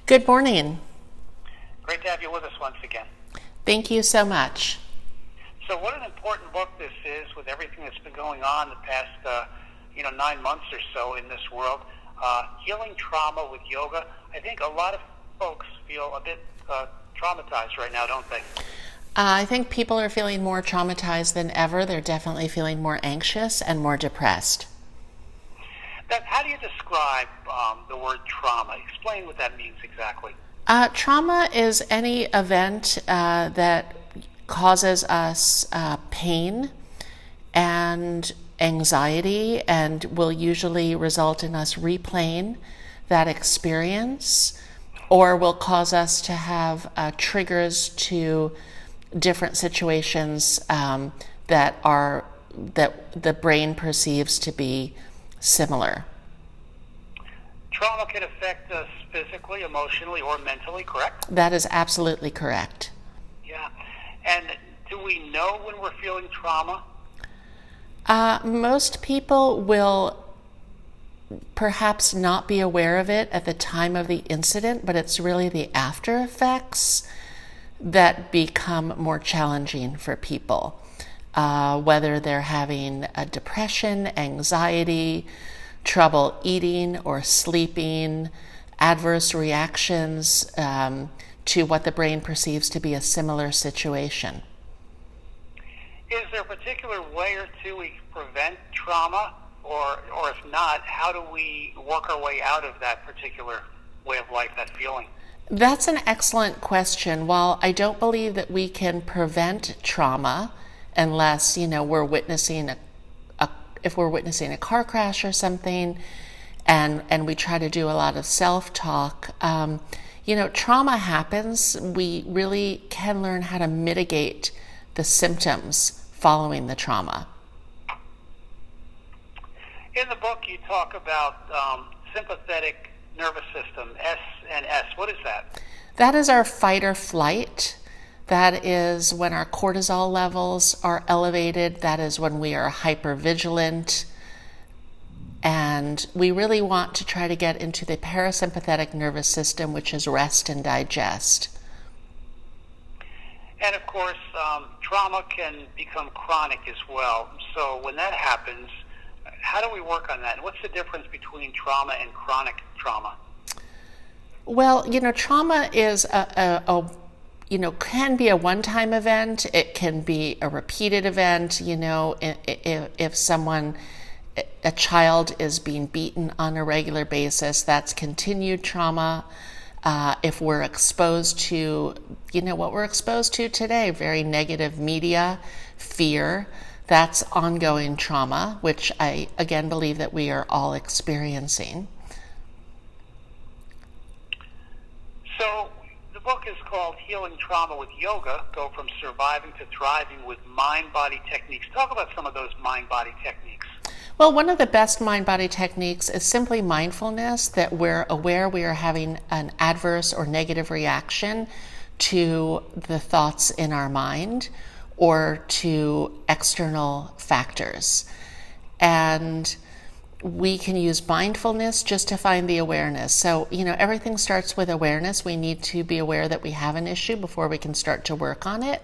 Good morning. Great to have you with us once again. Thank you so much. So what an important book this is with everything that's been going on the past 9 months or so in this world. Healing trauma with yoga. I think a lot of folks feel a bit traumatized right now, don't they? I think people are feeling more traumatized than ever. They're definitely feeling more anxious and more depressed. Beth, how do you describe the word trauma? Explain what that means exactly. Trauma is any event that causes us pain and anxiety, and will usually result in us replaying that experience, or will cause us to have triggers to different situations that the brain perceives to be similar. Trauma can affect us physically, emotionally, or mentally, correct? That is absolutely correct. Yeah. And do we know when we're feeling trauma? Most people will perhaps not be aware of it at the time of the incident, but it's really the after effects that become more challenging for people. Whether they're having a depression, anxiety, trouble eating or sleeping, adverse reactions to what the brain perceives to be a similar situation. Is there a particular way or two we prevent trauma, or if not, how do we work our way out of that particular way of life, that feeling? That's an excellent question. While I don't believe that we can prevent trauma unless, we're witnessing if we're witnessing a car crash or something, and we try to do a lot of self-talk, trauma happens. We really can learn how to mitigate the symptoms following the trauma. In the book, you talk about sympathetic nervous system, SNS. What is that? That is our fight or flight. That is when our cortisol levels are elevated. That is when we are hypervigilant. And we really want to try to get into the parasympathetic nervous system, which is rest and digest. And of course, trauma can become chronic as well. So when that happens, how do we work on that? What's the difference between trauma and chronic trauma? Well, trauma is can be a one-time event. It can be a repeated event. If a child is being beaten on a regular basis, that's continued trauma. If we're exposed to, what we're exposed to today, very negative media, fear, that's ongoing trauma, which I, again, believe that we are all experiencing. So the book is called Healing Trauma with Yoga, Go From Surviving to Thriving with Mind-Body Techniques. Talk about some of those mind-body techniques. Well, one of the best mind-body techniques is simply mindfulness, that we're aware we are having an adverse or negative reaction to the thoughts in our mind or to external factors. And we can use mindfulness just to find the awareness. So, everything starts with awareness. We need to be aware that we have an issue before we can start to work on it.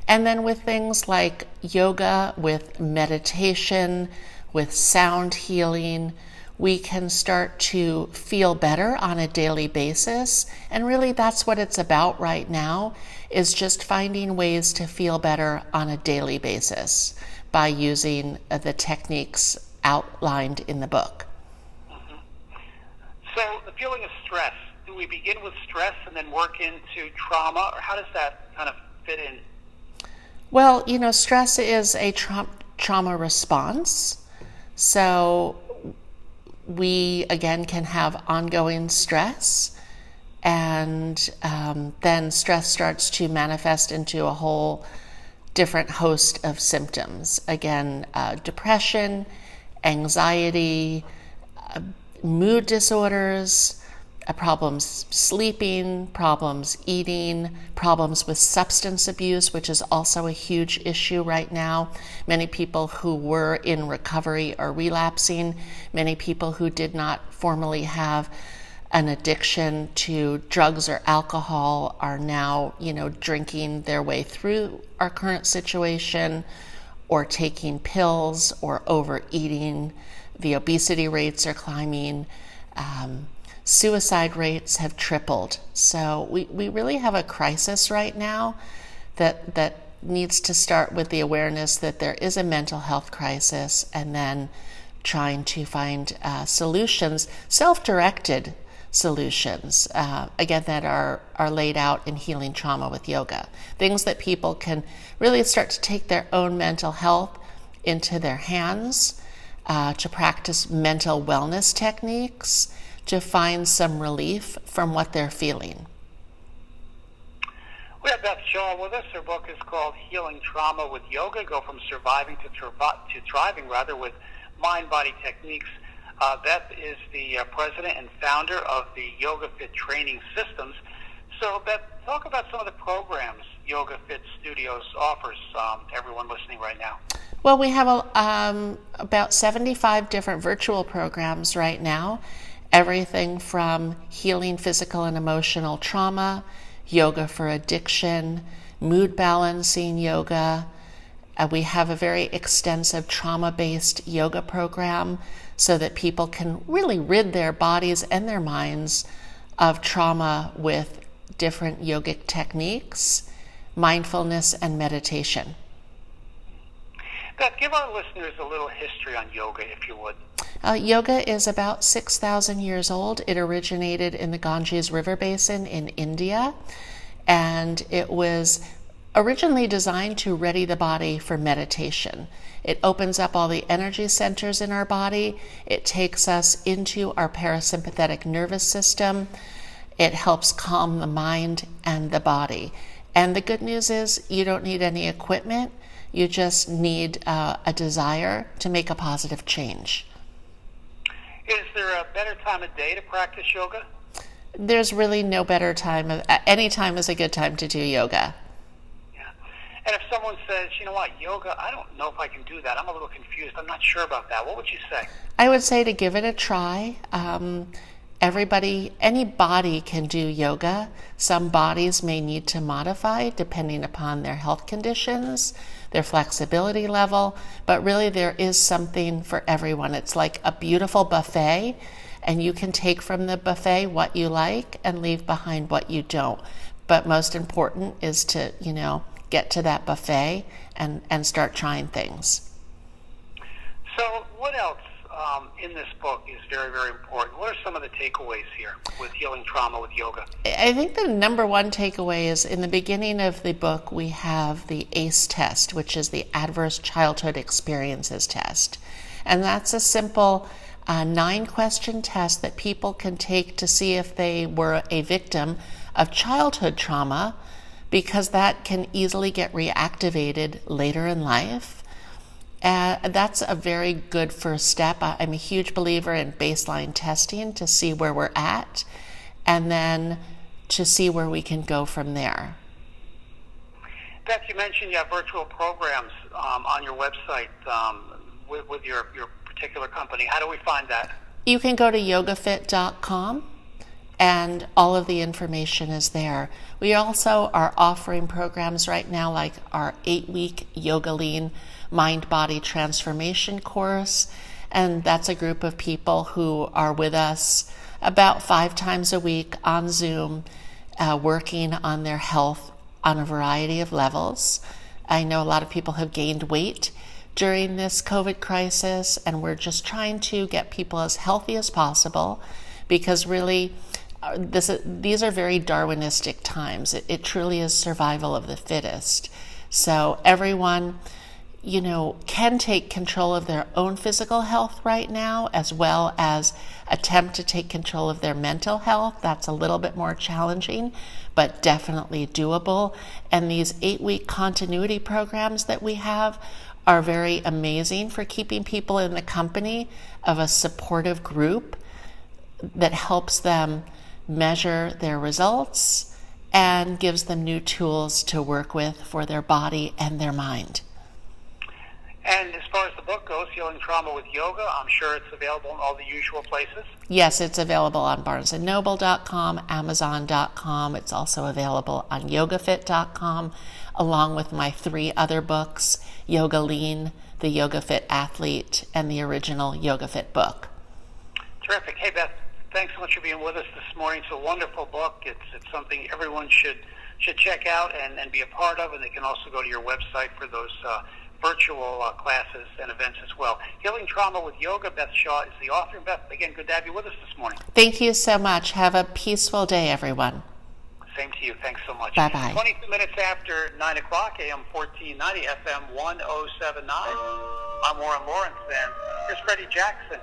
And then with things like yoga, with meditation, with sound healing, we can start to feel better on a daily basis. And really that's what it's about right now, is just finding ways to feel better on a daily basis by using the techniques outlined in the book. Mm-hmm. So the feeling of stress, do we begin with stress and then work into trauma, or how does that kind of fit in? Well, stress is a trauma response. So we, again, can have ongoing stress, and then stress starts to manifest into a whole different host of symptoms. Again, depression, anxiety, mood disorders, problems sleeping, problems eating, problems with substance abuse, which is also a huge issue right now. Many people who were in recovery are relapsing. Many people who did not formally have an addiction to drugs or alcohol are now, drinking their way through our current situation, or taking pills or overeating. The obesity rates are climbing. Suicide rates have tripled. So we really have a crisis right now that needs to start with the awareness that there is a mental health crisis, and then trying to find solutions, self-directed solutions, again, that are laid out in Healing Trauma with Yoga. Things that people can really start to take their own mental health into their hands, to practice mental wellness techniques, to find some relief from what they're feeling. We have Beth Shaw with us. Her book is called Healing Trauma with Yoga, Go from Surviving to Thriving, with mind-body techniques. Beth is the president and founder of the Yoga Fit training systems. So, Beth, talk about some of the programs Yoga Fit Studios offers to everyone listening right now. Well, we have about 75 different virtual programs right now. Everything from healing physical and emotional trauma, yoga for addiction, mood balancing yoga. We have a very extensive trauma-based yoga program so that people can really rid their bodies and their minds of trauma with different yogic techniques, mindfulness, and meditation. Beth, give our listeners a little history on yoga, if you would. Yoga is about 6,000 years old. It originated in the Ganges River Basin in India, and it was originally designed to ready the body for meditation. It opens up all the energy centers in our body. It takes us into our parasympathetic nervous system. It helps calm the mind and the body. And the good news is you don't need any equipment. You just need a desire to make a positive change. Is there a better time of day to practice yoga? There's really no better time. Any time is a good time to do yoga. Yeah. And if someone says, you know what, yoga, I don't know if I can do that. I'm a little confused. I'm not sure about that. What would you say? I would say to give it a try. Any body can do yoga. Some bodies may need to modify depending upon their health conditions, their flexibility level, but really there is something for everyone. It's like a beautiful buffet, and you can take from the buffet what you like and leave behind what you don't. But most important is to, get to that buffet and start trying things. So what else in this book is very, very important? What are some of the takeaways here with Healing Trauma with Yoga? I think the number one takeaway is in the beginning of the book, we have the ACE test, which is the Adverse Childhood Experiences test. And that's a simple 9-question test that people can take to see if they were a victim of childhood trauma, because that can easily get reactivated later in life. That's a very good first step. I'm a huge believer in baseline testing to see where we're at, and then to see where we can go from there. Beth, you mentioned you have virtual programs on your website with your particular company. How do we find that? You can go to yogafit.com, and all of the information is there. We also are offering programs right now like our 8-week Yoga Lean Mind-Body Transformation course, and that's a group of people who are with us about 5 times a week on Zoom, working on their health on a variety of levels. I know a lot of people have gained weight during this COVID crisis, and we're just trying to get people as healthy as possible, because really these are very Darwinistic times. It truly is survival of the fittest. So everyone, can take control of their own physical health right now, as well as attempt to take control of their mental health. That's a little bit more challenging, but definitely doable. And these 8-week continuity programs that we have are very amazing for keeping people in the company of a supportive group that helps them measure their results and gives them new tools to work with for their body and their mind. And as far as the book goes, Healing Trauma with Yoga, I'm sure it's available in all the usual places. Yes, it's available on barnesandnoble.com, amazon.com. It's also available on yogafit.com, along with my 3 other books, Yoga Lean, The Yoga Fit Athlete, and the original Yoga Fit book. Terrific. Hey, Beth, thanks so much for being with us this morning. It's a wonderful book. It's something everyone should check out and be a part of, and they can also go to your website for those virtual classes and events as well. Healing Trauma with Yoga, Beth Shaw is the author. Beth, again, good to have you with us this morning. Thank you so much. Have a peaceful day, everyone. Same to you. Thanks so much. Bye-bye. 22 minutes after 9 o'clock, AM 1490, FM 1079. I'm Warren Lawrence, and here's Freddie Jackson.